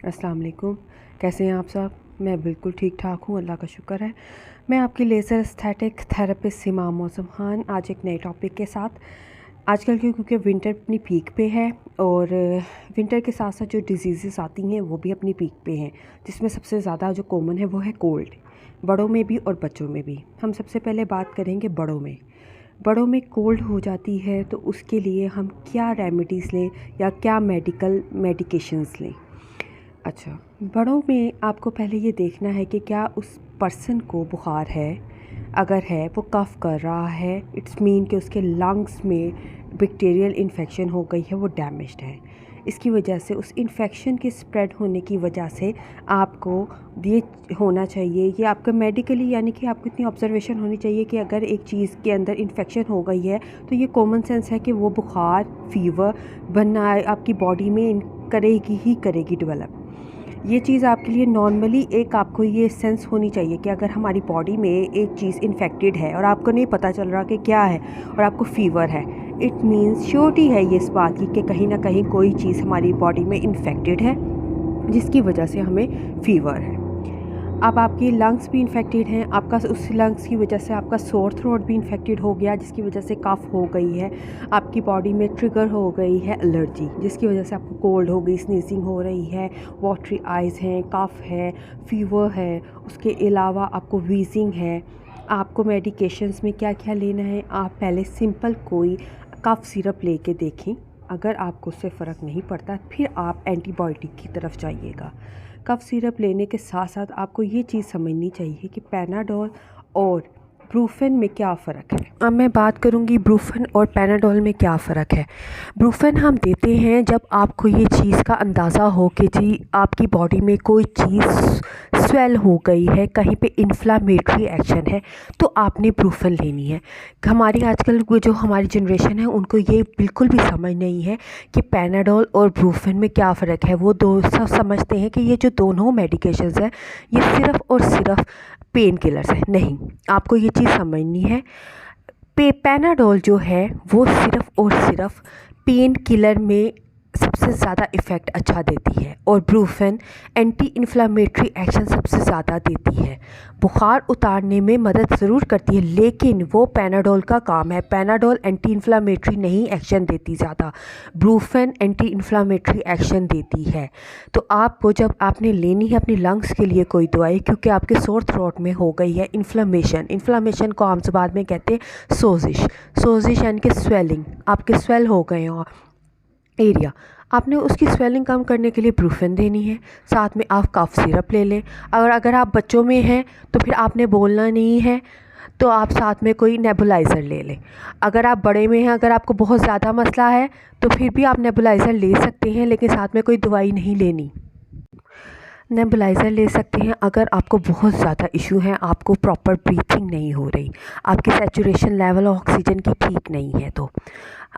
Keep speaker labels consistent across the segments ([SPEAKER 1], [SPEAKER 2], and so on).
[SPEAKER 1] अस्सलाम वालेकुम। कैसे हैं आप सब? मैं बिल्कुल ठीक ठाक हूँ, अल्लाह का शुक्र है। मैं आपकी लेज़र एस्थेटिक थेरेपिस्ट सीमा मौसम खान आज एक नए टॉपिक के साथ। आजकल क्योंकि विंटर अपनी पीक पे है और विंटर के साथ साथ जो डिजीज़ आती हैं वो भी अपनी पीक पे हैं, जिसमें सबसे ज़्यादा जो कॉमन है वो है कोल्ड, बड़ों में भी और बच्चों में भी। हम सबसे पहले बात करेंगे बड़ों में। बड़ों में कोल्ड हो जाती है तो उसके लिए हम क्या रेमेडीज़ लें या क्या मेडिकेशंस लें। अच्छा, बड़ों में आपको पहले ये देखना है कि क्या उस पर्सन को बुखार है। अगर है, वो कफ़ कर रहा है, इट्स मीन कि उसके लंग्स में बैक्टीरियल इन्फेक्शन हो गई है, वो डैमेज्ड है। इसकी वजह से उस इन्फेक्शन के स्प्रेड होने की वजह से आपको ये होना चाहिए, ये आपका मेडिकली यानी कि आपको इतनी ऑब्जर्वेशन होनी चाहिए कि अगर एक चीज़ के अंदर इन्फेक्शन हो गई है तो ये कॉमन सेंस है कि वो बुखार, फीवर बनना आपकी बॉडी में करेगी ही करेगी डेवलप। ये चीज़ आपके लिए नॉर्मली एक आपको ये सेंस होनी चाहिए कि अगर हमारी बॉडी में एक चीज़ इन्फेक्टेड है और आपको नहीं पता चल रहा कि क्या है और आपको फ़ीवर है, इट मीन्स श्योरिटी है ये इस बात की कि कहीं ना कहीं कोई चीज़ हमारी बॉडी में इन्फेक्टेड है जिसकी वजह से हमें फ़ीवर है। अब आपकी लंग्स भी इन्फेक्टेड हैं, आपका उस लंग्स की वजह से आपका सोर थ्रोट भी इन्फेक्टेड हो गया जिसकी वजह से कफ़ हो गई है, आपकी बॉडी में ट्रिगर हो गई है एलर्जी जिसकी वजह से आपको कोल्ड हो गई, स्नीजिंग हो रही है, वाटरी आइज़ हैं, कफ़ है, फीवर है, उसके अलावा आपको वीजिंग है। आपको मेडिकेशंस में क्या क्या लेना है, आप पहले सिंपल कोई कफ़ सिरप लेके देखें। अगर आपको उससे फ़र्क नहीं पड़ता फिर आप एंटीबायोटिक की तरफ जाइएगा। कफ़ सिरप लेने के साथ साथ आपको ये चीज़ समझनी चाहिए कि पैनाडोल और ब्रूफेन में क्या फ़र्क है। अब मैं बात करूँगी ब्रूफेन और पैनाडोल में क्या फ़र्क है। ब्रूफेन हम देते हैं जब आपको ये चीज़ का अंदाज़ा हो कि जी आपकी बॉडी में कोई चीज़ स्वेल हो गई है, कहीं पे इन्फ्लामेटरी एक्शन है, तो आपने ब्रूफेन लेनी है। हमारी आजकल जो हमारी जनरेशन है उनको ये बिल्कुल भी समझ नहीं है कि पैनाडोल और ब्रूफेन में क्या फ़र्क है। वो दो सब समझते हैं कि ये जो दोनों मेडिकेशंस हैं ये सिर्फ़ और सिर्फ पेन किलर्स है। नहीं, आपको ये चीज़ समझनी है। पैनाडोल जो है वो सिर्फ़ और सिर्फ पेन किलर में सबसे ज़्यादा इफ़ेक्ट अच्छा देती है और ब्रूफेन एंटी इन्फ्लामेटरी एक्शन सबसे ज़्यादा देती है। बुखार उतारने में मदद ज़रूर करती है लेकिन वो पैनाडोल का काम है। पैनाडोल एंटी इन्फ्लामेटरी नहीं एक्शन देती ज़्यादा, ब्रूफेन एंटी इन्फ्लामेटरी एक्शन देती है। तो आपको जब आपने लेनी है अपनी लंग्स के लिए कोई दवाई, क्योंकि आपके सोर थ्रोट में हो गई है इन्फ्लामेशन को आम ज़बान में कहते हैं सोजिश यानी कि स्वेलिंग, आपके स्वेल हो गए हो एरिया, आपने उसकी स्वेलिंग कम करने के लिए ब्रूफेन देनी है। साथ में आप कफ सिरप ले लें। अगर आप बच्चों में हैं तो फिर आपने बोलना नहीं है तो आप साथ में कोई नेबुलाइज़र ले लें। अगर आप बड़े में हैं, अगर आपको बहुत ज़्यादा मसला है तो फिर भी आप नेबुलाइज़र ले सकते हैं लेकिन साथ में कोई दवाई नहीं लेनी। नेबुलाइज़र ले सकते हैं अगर आपको बहुत ज़्यादा इशू है, आपको प्रॉपर ब्रीथिंग नहीं हो रही, आपकी सैचुरेशन लेवल ऑक्सीजन की ठीक नहीं है। तो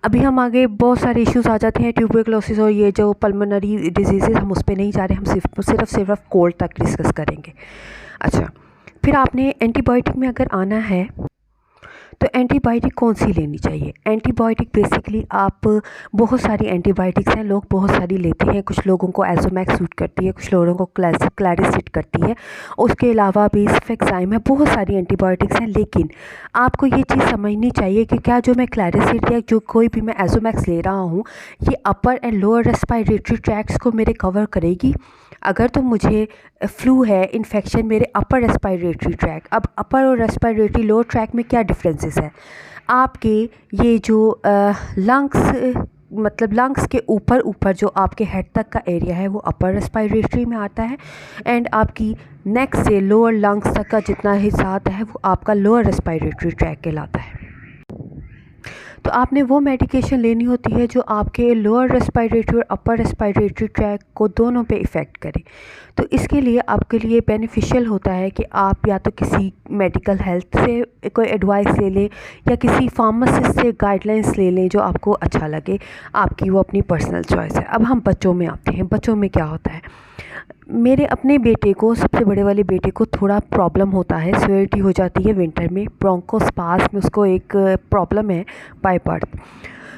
[SPEAKER 1] अभी हम आगे बहुत सारे इश्यूज़ आ जाते हैं, ट्यूबरक्लोसिस और ये जो पल्मोनरी डिजीज़, हम उस पर नहीं जा रहे, हम सिर्फ कोल्ड तक डिस्कस करेंगे। अच्छा, फिर आपने एंटीबायोटिक में अगर आना है तो एंटीबायोटिक कौन सी लेनी चाहिए। एंटीबायोटिक बेसिकली आप बहुत सारी एंटीबायोटिक्स हैं, लोग बहुत सारी लेते हैं। कुछ लोगों को एजोमैक्स सूट करती है, कुछ लोगों को क्लैरिसिट करती है, उसके अलावा भी सिफेक्साइम है, बहुत सारी एंटीबायोटिक्स हैं। लेकिन आपको ये चीज़ समझनी चाहिए कि क्या जो मैं क्लैरिसिट या जो कोई भी मैं एजोमैक्स ले रहा हूँ ये अपर एंड लोअर रेस्पिरेटरी ट्रैक्ट्स को मेरे कवर करेगी। अगर तो मुझे फ्लू है, इन्फेक्शन मेरे अपर रेस्पिरेटरी ट्रैक, अब अपर और रेस्पिरेटरी लोअर ट्रैक में क्या डिफरेंसेस है। आपके ये जो लंग्स मतलब लंग्स के ऊपर जो आपके हेड तक का एरिया है वो अपर रेस्पिरेटरी में आता है एंड आपकी नेक से लोअर लंग्स तक का जितना हिस्सा आता है वो आपका लोअर रेस्पिरेटरी ट्रैक कहलाता है। तो आपने वो मेडिकेशन लेनी होती है जो आपके लोअर रेस्पिरेटरी और अपर रेस्पिरेटरी ट्रैक को दोनों पे इफ़ेक्ट करे। तो इसके लिए आपके लिए बेनिफिशियल होता है कि आप या तो किसी मेडिकल हेल्थ से कोई एडवाइस ले लें या किसी फार्मासिस्ट से गाइडलाइंस ले लें जो आपको अच्छा लगे, आपकी वो अपनी पर्सनल चॉइस है। अब हम बच्चों में आते हैं। बच्चों में क्या होता है, मेरे अपने बेटे को, सबसे बड़े वाले बेटे को थोड़ा प्रॉब्लम होता है, सिवियरिटी हो जाती है विंटर में, ब्रोंकोस्पास में उसको एक प्रॉब्लम है बाय बर्थ।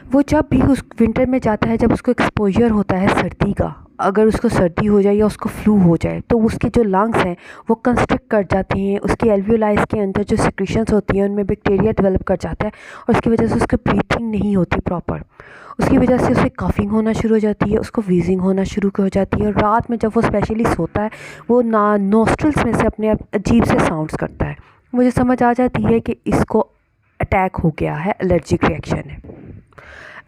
[SPEAKER 1] वो जब भी उस विंटर में जाता है, जब उसको एक्सपोजर होता है सर्दी का, अगर उसको सर्दी हो जाए या उसको फ्लू हो जाए तो उसके जो लंग्स हैं वो कंस्ट्रिक्ट कर जाते हैं, उसकी एल्वियोलाइज के अंदर जो सिक्रीशंस होती हैं उनमें बैक्टीरिया डेवलप कर जाता है और उसकी वजह से उसकी ब्रीथिंग नहीं होती प्रॉपर। उसकी वजह से उसे कफिंग होना शुरू हो जाती है, उसको वीजिंग होना शुरू हो जाती है और रात में जब वो स्पेशली सोता है वो नोस्ट्रल्स में से अपने अजीब से साउंड्स करता है। मुझे समझ आ जाती है कि इसको अटैक हो गया है, एलर्जिक रिएक्शन है।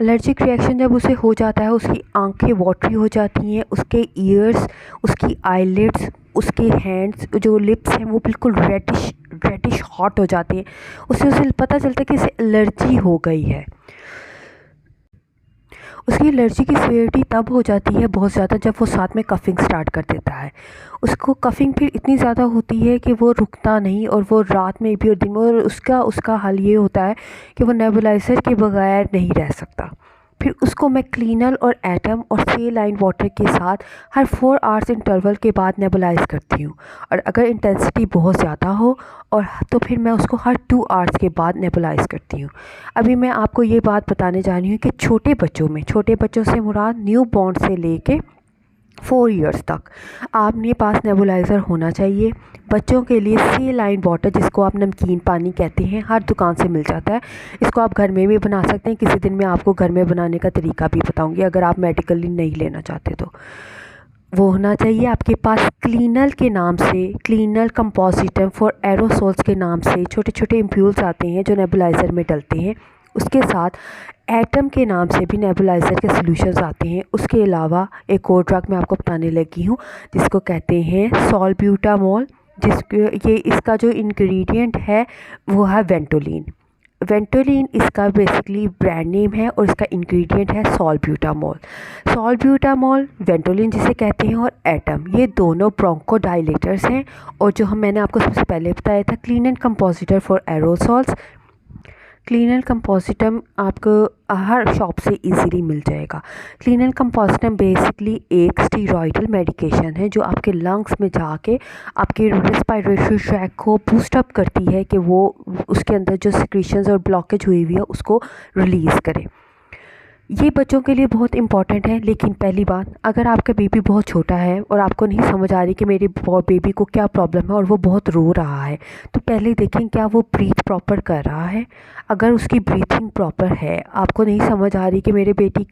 [SPEAKER 1] एलर्जिक रिएक्शन जब उसे हो जाता है उसकी आंखें वाटरी हो जाती हैं, उसके ईयर्स, उसकी आईलिड्स, उसके हैंड्स, जो लिप्स हैं वो बिल्कुल रेडिश हॉट हो जाते हैं। उसे पता चलता है कि इसे एलर्जी हो गई है। उसकी एलर्जी की सीवियरिटी तब हो जाती है बहुत ज़्यादा जब वो साथ में कफिंग स्टार्ट कर देता है। उसको कफिंग फिर इतनी ज़्यादा होती है कि वो रुकता नहीं और वो रात में भी और दिन में, और उसका हाल ये होता है कि वो नेबुलाइज़र के बगैर नहीं रह सकता। फिर उसको मैं क्लीनल और एटम और सेलाइन वाटर के साथ हर 4 आवर्स इंटरवल के बाद नेबुलाइज़ करती हूँ, और अगर इंटेंसिटी बहुत ज़्यादा हो और तो फिर मैं उसको हर 2 आवर्स के बाद नेबुलाइज़ करती हूँ। अभी मैं आपको ये बात बताने जा रही हूँ कि छोटे बच्चों से मुराद न्यू बॉर्न से लेके 4 इयर्स तक आपने पास नेबुलाइज़र होना चाहिए। बच्चों के लिए सेलाइन वाटर, जिसको आप नमकीन पानी कहते हैं, हर दुकान से मिल जाता है। इसको आप घर में भी बना सकते हैं। किसी दिन मैं आपको घर में बनाने का तरीका भी बताऊंगी अगर आप मेडिकली नहीं लेना चाहते तो। वो होना चाहिए आपके पास क्लीनल के नाम से, क्लीनल कंपोजिटम फॉर एरोसोल्स के नाम से छोटे छोटे इम्प्यूल्स आते हैं जो नेबुलाइज़र में डलते हैं। उसके साथ एटम के नाम से भी नेबुलाइज़र के सॉल्यूशंस आते हैं। उसके अलावा एक और ड्रग मैं आपको बताने लगी हूँ जिसको कहते हैं सॉल्ब्यूटामॉल, इसका जो इंग्रेडिएंट है वो है वेंटोलिन। वेंटोलिन इसका बेसिकली ब्रांड नेम है और इसका इंग्रेडिएंट है सॉल्ब्यूटामॉल। सॉल्ब्यूटामॉल, वेंटोलिन जिसे कहते हैं, और एटम, ये दोनों ब्रोंकोडाइलेटर्स हैं। और जो मैंने आपको सबसे पहले बताया था क्लीनल कंपोजिटर फॉर एरोसॉल्स, क्लीनल कंपोजिटम आपको हर शॉप से इजीली मिल जाएगा। क्लीनल कंपोजिटम बेसिकली एक स्टीरॉयडल मेडिकेशन है जो आपके लंग्स में जाके आपके रेस्पिरेटरी ट्रैक को बूस्ट अप करती है कि वो उसके अंदर जो सिक्रीशंस और ब्लॉकेज हुई हुई है उसको रिलीज़ करे। ये बच्चों के लिए बहुत इंपॉर्टेंट है। लेकिन पहली बात, अगर आपका बेबी बहुत छोटा है और आपको नहीं समझ आ रही कि मेरे बेबी को क्या प्रॉब्लम है और वो बहुत रो रहा है, तो पहले देखें क्या वो ब्रीथ प्रॉपर कर रहा है। अगर उसकी ब्रीथिंग प्रॉपर है, आपको नहीं समझ आ रही कि मेरे बेटे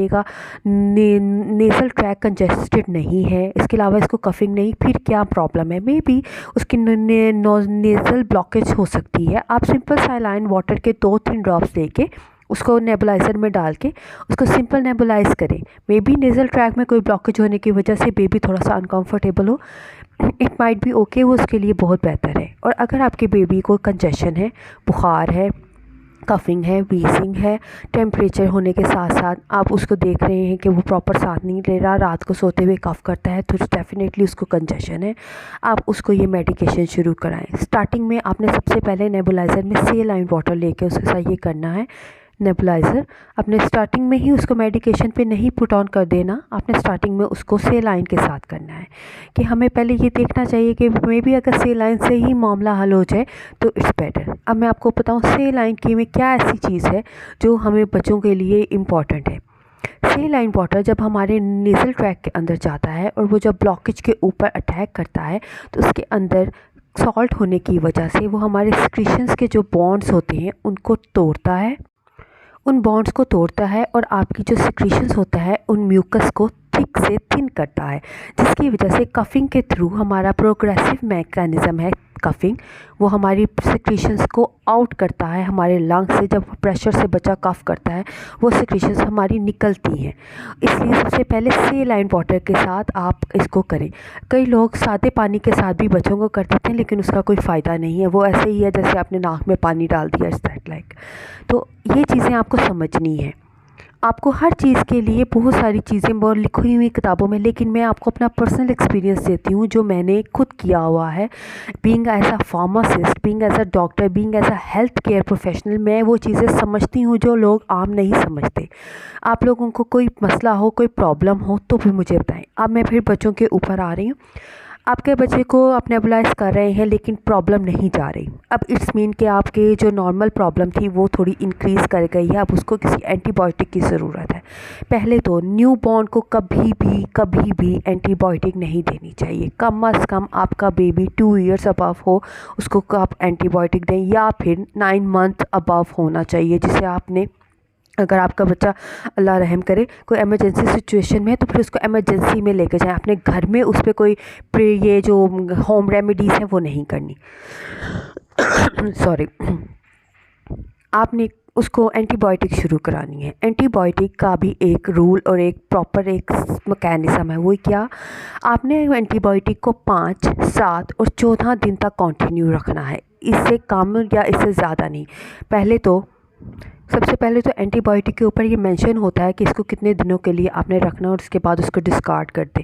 [SPEAKER 1] का नेज़ल ट्रैक कंजेस्टेड नहीं है, इसके अलावा इसको कफिंग नहीं, फिर क्या प्रॉब्लम है? मे बी उसकी नेज़ल ब्लॉकेज हो सकती है। आप सिंपल सैलाइन वाटर के 2-3 ड्रॉप्स लेके उसको नेबुलाइज़र में डाल के उसको सिंपल नेबुलाइज़ करें। मे बी नेज़ल ट्रैक में कोई ब्लॉकेज होने की वजह से बेबी थोड़ा सा अनकंफर्टेबल हो, इट माइट बी ओके, वो उसके लिए बहुत बेहतर है। और अगर आपके बेबी को कंजेशन है, बुखार है, कफिंग है, वीजिंग है, टेम्परेचर होने के साथ साथ आप उसको देख रहे हैं कि वो प्रॉपर सांस नहीं ले रहा, रात को सोते हुए कफ करता है, तो डेफिनेटली उसको कंजेशन है। आप उसको ये मेडिकेशन शुरू कराएं। स्टार्टिंग में आपने सबसे पहले नेबुलाइज़र में सेलाइन वाटर लेके उसके साथ ये करना है। नेबुलाइज़र अपने स्टार्टिंग में ही उसको मेडिकेशन पे नहीं पुट ऑन कर देना, आपने स्टार्टिंग में उसको सेलाइन के साथ करना है। कि हमें पहले ये देखना चाहिए कि मे बी अगर सेलाइन से ही मामला हल हो जाए तो इट्स बेटर। अब मैं आपको बताऊँ सेलाइन की में क्या ऐसी चीज़ है जो हमें बच्चों के लिए इम्पॉर्टेंट है। सेलाइन वाटर जब हमारे नेज़ल ट्रैक के अंदर जाता है और वो जब ब्लॉकेज के ऊपर अटैक करता है तो उसके अंदर सॉल्ट होने की वजह से वो हमारे सिक्रीशंस के जो बॉन्ड्स होते हैं उनको तोड़ता है, उन बॉन्ड्स को तोड़ता है और आपकी जो सिक्रीशंस होता है उन म्यूकस को थिक से थिन करता है, जिसकी वजह से कफिंग के थ्रू हमारा प्रोग्रेसिव मैकेनिज़्म है कफिंग, वो हमारी सिक्रीशंस को आउट करता है हमारे लंग्स से। जब प्रेशर से बच्चा कफ करता है वो सिक्रीशंस हमारी निकलती हैं। इसलिए सबसे पहले सेलाइन वाटर के साथ आप इसको करें। कई लोग सादे पानी के साथ भी बच्चों को कर देते हैं लेकिन उसका कोई फ़ायदा नहीं है, वो ऐसे ही है जैसे आपने नाक में पानी डाल दिया, इस दैट लाइक। तो ये चीज़ें आपको समझनी है। आपको हर चीज़ के लिए बहुत सारी चीज़ें बहुत लिखी हुई किताबों में, लेकिन मैं आपको अपना पर्सनल एक्सपीरियंस देती हूँ जो मैंने खुद किया हुआ है। Being as a pharmacist, being as a doctor, being as a health care professional, मैं वो चीज़ें समझती हूँ जो लोग आम नहीं समझते। आप लोगों को कोई मसला हो, कोई प्रॉब्लम हो तो भी मुझे बताएं। अब मैं फिर बच्चों के ऊपर आ रही हूँ। आपके बच्चे को आप नेबुलाइज कर रहे हैं लेकिन प्रॉब्लम नहीं जा रही। अब इट्स मीन कि आपके जो नॉर्मल प्रॉब्लम थी वो थोड़ी इंक्रीज़ कर गई है, अब उसको किसी एंटीबायोटिक की ज़रूरत है। पहले तो न्यू बॉर्न को कभी भी एंटीबायोटिक नहीं देनी चाहिए। कम अज़ कम आपका बेबी 2 ईयर्स अबव हो उसको आप एंटीबायोटिक दें, या फिर 9 मंथ अबव होना चाहिए, जिसे आपने, अगर आपका बच्चा अल्लाह रहम करे कोई इमरजेंसी सिचुएशन में है तो फिर उसको इमरजेंसी में लेके जाएं। अपने घर में उस पर कोई ये जो होम रेमेडीज़ हैं वो नहीं करनी। सॉरी। आपने उसको एंटीबायोटिक शुरू करानी है। एंटीबायोटिक का भी एक रूल और एक प्रॉपर एक मैकेनिज़्म है। वो क्या, आपने एंटीबायोटिक को 5, 7 और 14 दिन तक कंटिन्यू रखना है, इससे कम या इससे ज़्यादा नहीं। सबसे पहले तो एंटीबायोटिक के ऊपर ये मेंशन होता है कि इसको कितने दिनों के लिए आपने रखना और उसके बाद उसको डिस्कार्ड कर दें।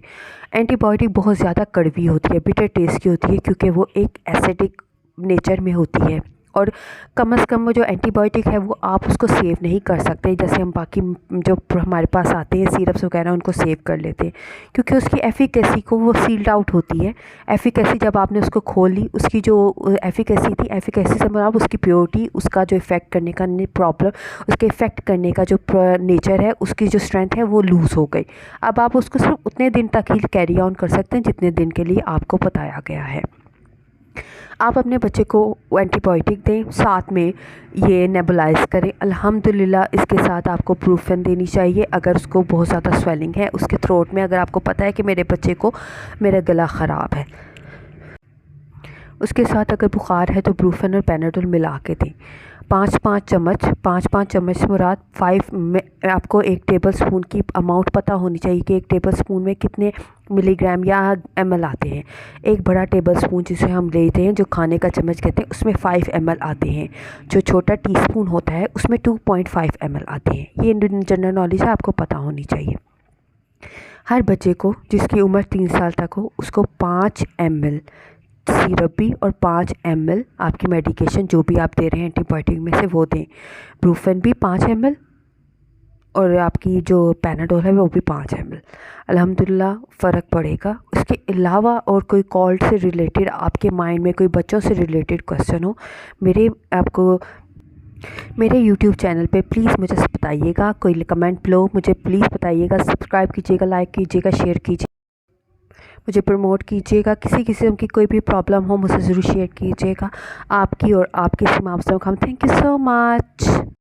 [SPEAKER 1] एंटीबायोटिक बहुत ज़्यादा कड़वी होती है, बिटर टेस्ट की होती है, क्योंकि वो एक एसिडिक नेचर में होती है। और कम से कम वो जो एंटीबायोटिक है वो आप उसको सेव नहीं कर सकते, जैसे हम बाकी जो हमारे पास आते हैं सिरप्स वगैरह उनको सेव कर लेते हैं, क्योंकि उसकी एफिकेसी को वो सील्ड आउट होती है। एफिकेसी जब आपने उसको खोल ली, उसकी जो एफिकेसी थी, एफिकेसी से मतलब उसकी प्योरिटी, उसका जो इफ़ेक्ट करने का प्रॉब्लम, उसके इफ़ेक्ट करने का जो नेचर है, उसकी जो स्ट्रेंथ है वो लूज़ हो गई। अब आप उसको सिर्फ उतने दिन तक ही कैरी ऑन कर सकते हैं जितने दिन के लिए आपको बताया गया है। आप अपने बच्चे को एंटीबायोटिक दें, साथ में ये नेबुलाइज करें। अल्हम्दुलिल्लाह इसके साथ आपको ब्रूफेन देनी चाहिए अगर उसको बहुत ज़्यादा स्वेलिंग है उसके थ्रोट में। अगर आपको पता है कि मेरे बच्चे को मेरा गला ख़राब है, उसके साथ अगर बुखार है तो ब्रूफेन और पैनाडोल मिला के दें। 5-5 चम्मच मुराद 5 में आपको 1 टेबल स्पून की अमाउंट पता होनी चाहिए कि 1 टेबल स्पून में कितने मिलीग्राम या ml आते हैं। एक बड़ा टेबल स्पून जिसे हम लेते हैं, जो खाने का चम्मच कहते हैं, उसमें 5 ml आते हैं। जो छोटा टीस्पून होता है उसमें 2.5 ml आते हैं। ये जनरल नॉलेज है, आपको पता होनी चाहिए। हर बच्चे को जिसकी उम्र 3 साल तक हो उसको 5 ml सिरप भी और 5 ml आपकी मेडिकेशन जो भी आप दे रहे हैं एंटीबायोटिक में से वो दें। ब्रूफेन भी 5 ml और आपकी जो पैनाडोल है वो भी 5 ml। अल्हम्दुलिल्लाह फ़र्क पड़ेगा। उसके अलावा और कोई कॉल्ड से रिलेटेड आपके माइंड में कोई बच्चों से रिलेटेड क्वेश्चन हो, मेरे यूट्यूब चैनल पे प्लीज़ मुझे बताइएगा। कोई कमेंट बेलो मुझे प्लीज़ बताइएगा। सब्सक्राइब कीजिएगा, लाइक कीजिएगा, शेयर कीजिए, मुझे प्रमोट कीजिएगा। किसी किस्म की कोई भी प्रॉब्लम हो मुझसे ज़रूर शेयर कीजिएगा। आपकी और आपके सीमा हम थैंक यू सो मच।